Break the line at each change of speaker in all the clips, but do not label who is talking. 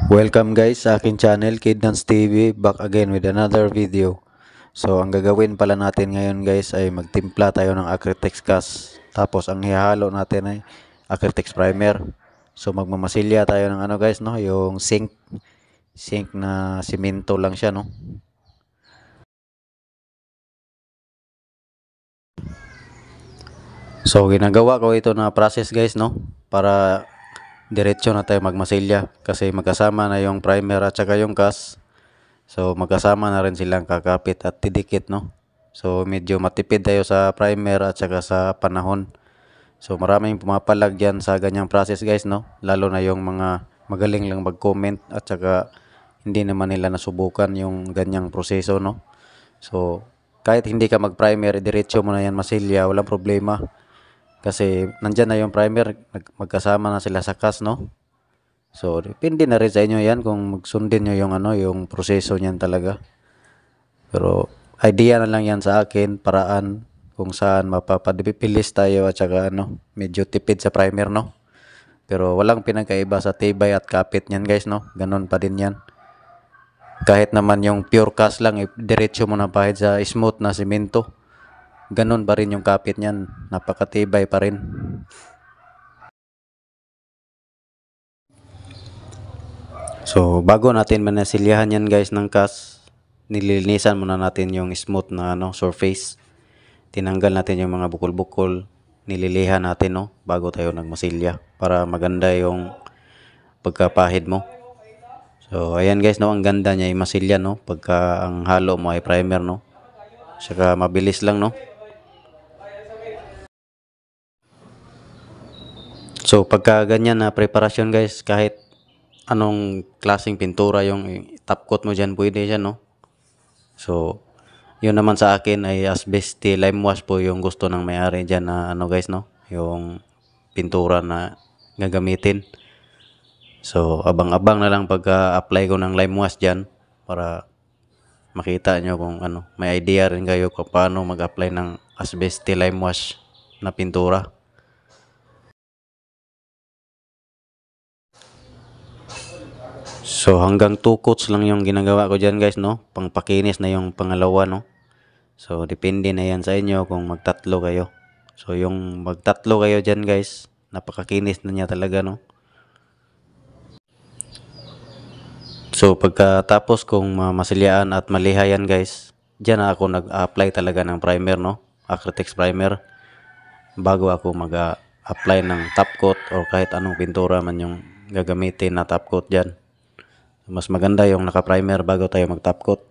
Welcome guys sa aking channel, Kidnans TV, back again with another video. So ang gagawin pala natin ngayon guys ay magtimpla tayo ng Acritex gas. Tapos ang ihahalo natin ay Acritex primer. So magmamasilya tayo ng ano guys, no, yung sink na simento lang siya, no. So ginagawa ko ito na process guys, no, para diretso na tayo magmasilya kasi magkasama na yung primer at saka yung gas. So magkasama na rin silang kakapit at didikit, no. So medyo matipid tayo sa primer at saka sa panahon. So maraming pumapalag dyan sa ganyang process guys, no. Lalo na yung mga magaling lang mag-comment at saka hindi naman nila nasubukan yung ganyang proseso, no. So kahit hindi ka mag-primer, diretso mo na yan masilya, walang problema. Kasi nandyan na yung primer, magkasama na sila sa gas, no. So, depende na rin sa inyo yan kung magsundin nyo yung yung proseso niyan talaga. Pero, idea na lang yan sa akin, paraan kung saan mapapabilis tayo at saka medyo tipid sa primer, no. Pero walang pinagkaiba sa tibay at kapit niyan guys, no. Ganon pa din yan. Kahit naman yung pure cast lang, diretso mo na pahid sa smooth na simento. Ganon pa rin yung kapit niyan, napakatibay pa rin. So, bago natin manasilyahan yan guys ng cast, nililinisan muna natin yung smooth na surface. Tinanggal natin yung mga bukol-bukol, nililihan natin, no, bago tayo nagmasilya para maganda yung pagkapahid mo. So, ayan guys, no, ang ganda niya i-masilya, no, pagka ang halo mo ay primer, no. Saka mabilis lang, no. So, pagka ganyan na preparasyon guys, kahit anong klaseng pintura yung top coat mo dyan, pwede siya, no. So, yun naman sa akin ay asbeste lime wash po yung gusto ng may-ari dyan na guys, no, yung pintura na gagamitin. So, abang-abang na lang pagka-apply ko ng lime wash dyan para makita nyo kung may idea rin kayo kung paano mag-apply ng asbeste lime wash na pintura. So hanggang 2 coats lang yung ginagawa ko dyan guys, no. Pangpakinis na yung pangalawa, no. So depende na yan sa inyo kung magtatlo kayo. So yung magtatlo kayo dyan guys, napakakinis na niya talaga, no. So pagkatapos kong masilyaan at malihayan guys, dyan na ako nag-apply talaga ng primer, no. Acritex primer. Bago ako mag-apply ng top coat o kahit anong pintura man yung gagamitin na top coat dyan. Mas maganda yung naka-primer bago tayo mag-top coat.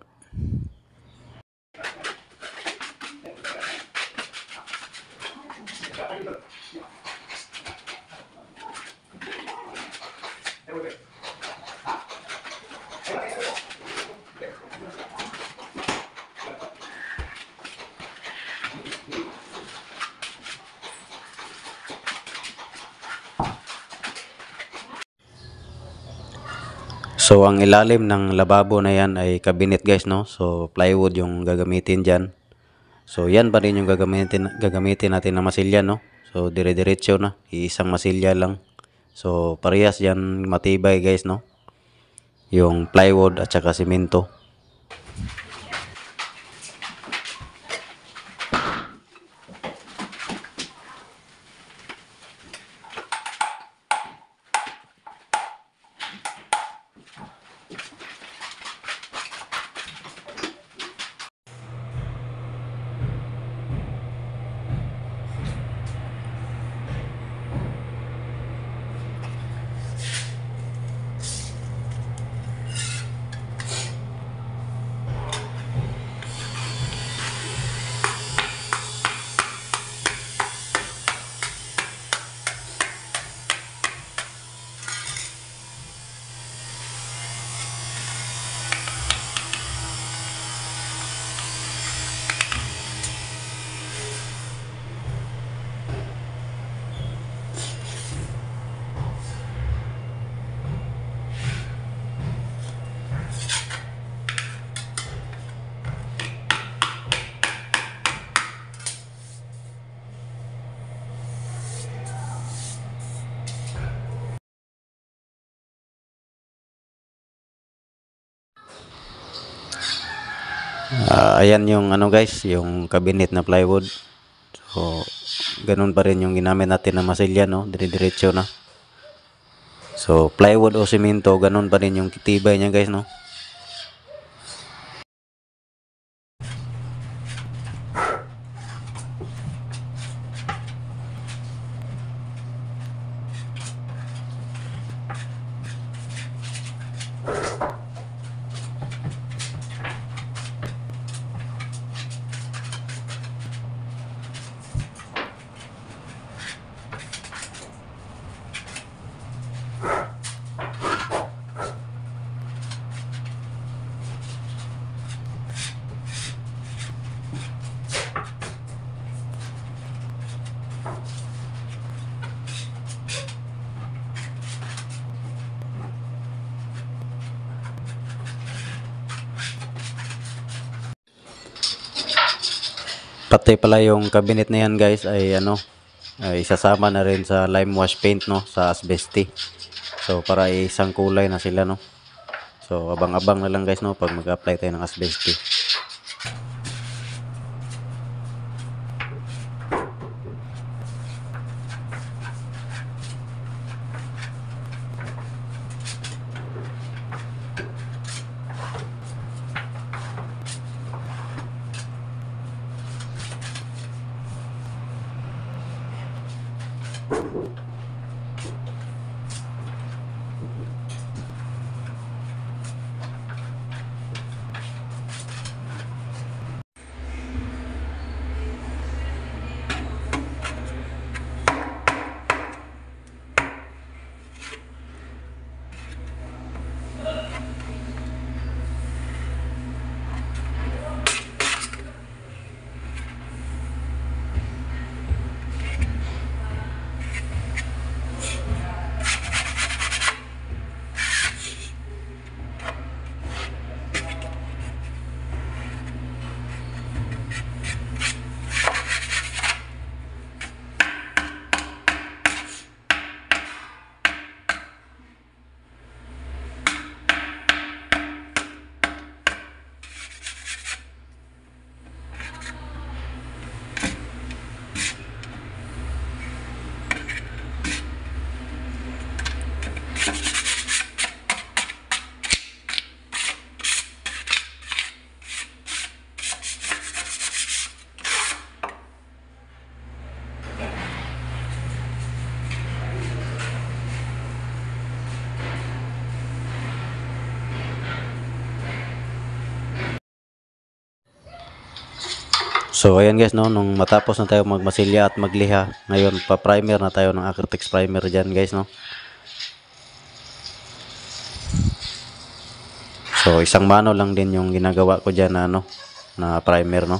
So ang ilalim ng lababo na yan ay cabinet guys, no. So plywood yung gagamitin dyan. So yan pa rin yung gagamitin natin na masilya, no. So dire-diretso na, iisang masilya lang. So parehas yan matibay guys, no, yung plywood at saka simento. Ayan yung ano guys, yung cabinet na plywood. So, ganun pa rin yung ginamit natin na masilya, no? Dire-diretso na. So, plywood o simento, ganun pa rin yung tibay niya guys, no? Pati pala yung cabinet na yan guys ay ano, ay isasama na rin sa lime wash paint, no, sa asbesty. So para isang kulay na sila, no. So abang-abang na lang guys, no, pag mag-apply tayo ng asbesty. So ayan guys, no, nung matapos na tayo magmasilya at magliha, ngayon pa primer na tayo ng Acrytex primer dyan guys, no. So isang mano lang din yung ginagawa ko dyan na ano, na primer, no.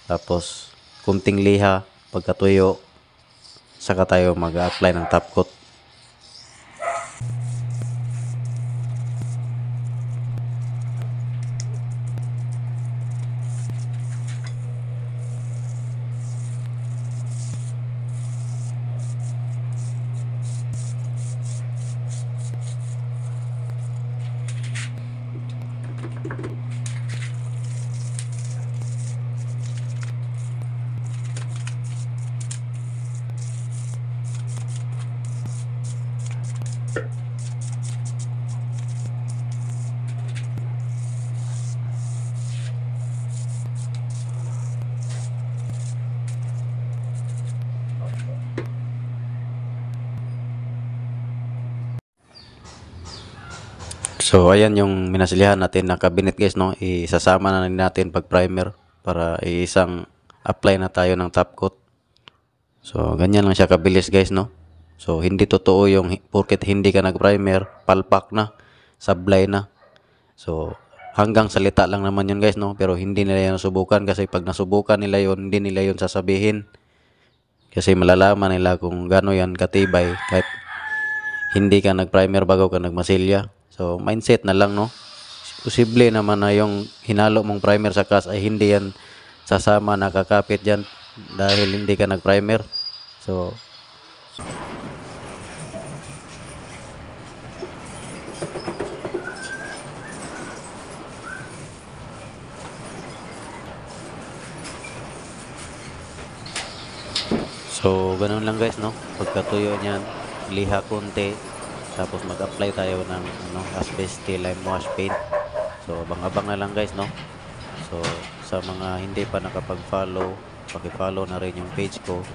Tapos kunting liha, pagkatuyo, saka tayo mag-apply ng top coat. So ayan yung minasilihan natin na cabinet guys, no. Isasama na natin pag primer para isang apply na tayo ng top coat. So ganyan lang siya kabilis guys, no. So hindi totoo yung porket hindi ka nag-primer, palpak na, sablay na. So hanggang salita lang naman yun guys, no. Pero hindi nila yan subukan kasi pag nasubukan nila yun, hindi nila yun sasabihin. Kasi malalaman nila kung gaano yan katibay kahit hindi ka nag-primer bago ka nagmasilya. So mindset na lang, no. Posible naman na yung hinalo mong primer sa cast ay hindi yan sasama, nakakapit dyan dahil hindi ka nag-primer. So So, ganun lang guys, no? Pagkatuyo niyan, liha konti, tapos mag-apply tayo ng ano, asbestos lime wash paint. So, abang-abang na lang guys, no? So, sa mga hindi pa nakapag-follow, paki-follow na rin yung page ko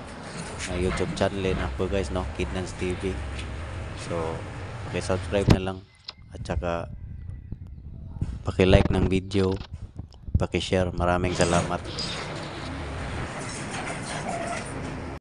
na YouTube channel ako guys, no? Kidnans TV. So, paki-subscribe na lang at saka paki-like ng video, paki-share. Maraming salamat.